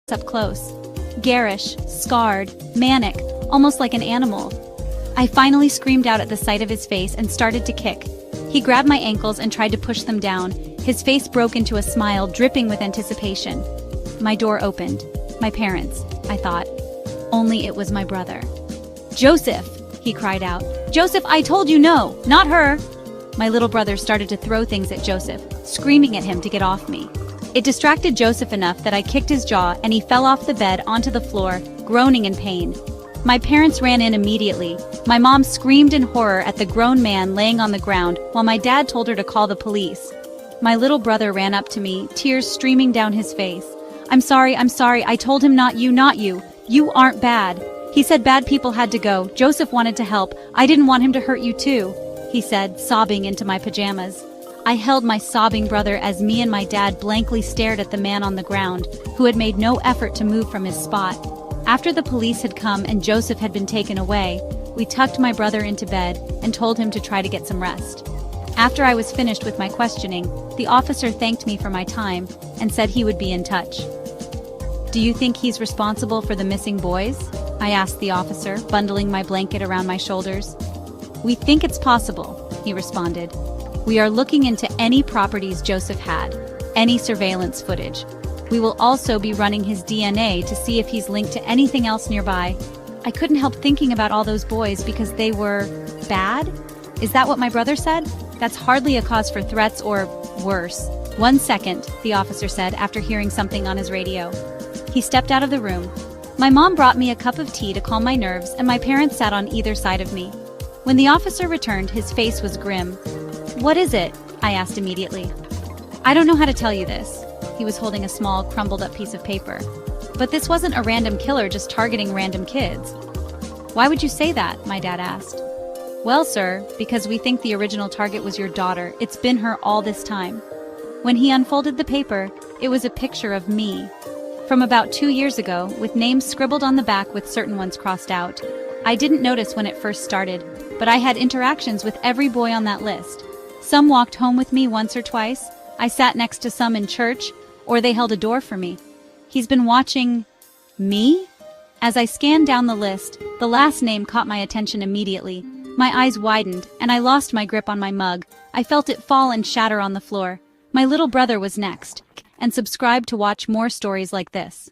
up close. Garish, scarred, manic, almost like an animal. I finally screamed out at the sight of his face and started to kick. He grabbed my ankles and tried to push them down. His face broke into a smile, dripping with anticipation. My door opened. My parents, I thought. Only it was my brother. "Joseph!" he cried out. "Joseph, I told you no, not her!" My little brother started to throw things at Joseph, screaming at him to get off me. It distracted Joseph enough that I kicked his jaw and he fell off the bed onto the floor, groaning in pain. My parents ran in immediately. My mom screamed in horror at the grown man laying on the ground, while my dad told her to call the police. My little brother ran up to me, tears streaming down his face. I'm sorry, I told him not you. You aren't bad. He said bad people had to go. Joseph wanted to help. I didn't want him to hurt you too," he said, sobbing into my pajamas. I held my sobbing brother as me and my dad blankly stared at the man on the ground, who had made no effort to move from his spot. After the police had come and Joseph had been taken away, we tucked my brother into bed and told him to try to get some rest. After I was finished with my questioning, the officer thanked me for my time and said he would be in touch. "Do you think he's responsible for the missing boys?" I asked the officer, bundling my blanket around my shoulders. "We think it's possible," he responded. "We are looking into any properties Joseph had, any surveillance footage. We will also be running his DNA to see if he's linked to anything else nearby." I couldn't help thinking about all those boys because they were bad? Is that what my brother said? That's hardly a cause for threats or worse. "1 second, the officer said after hearing something on his radio. He stepped out of the room. My mom brought me a cup of tea to calm my nerves and my parents sat on either side of me. When the officer returned, his face was grim. "What is it?" I asked immediately. "I don't know how to tell you this." He was holding a small, crumbled-up piece of paper. "But this wasn't a random killer just targeting random kids." "Why would you say that?" my dad asked. "Well, sir, because we think the original target was your daughter. It's been her all this time." When he unfolded the paper, it was a picture of me. From about 2 years ago, with names scribbled on the back with certain ones crossed out. I didn't notice when it first started, but I had interactions with every boy on that list. Some walked home with me once or twice, I sat next to some in church, or they held a door for me. He's been watching me? As I scanned down the list, the last name caught my attention immediately. My eyes widened, and I lost my grip on my mug. I felt it fall and shatter on the floor. My little brother was next. And subscribe to watch more stories like this.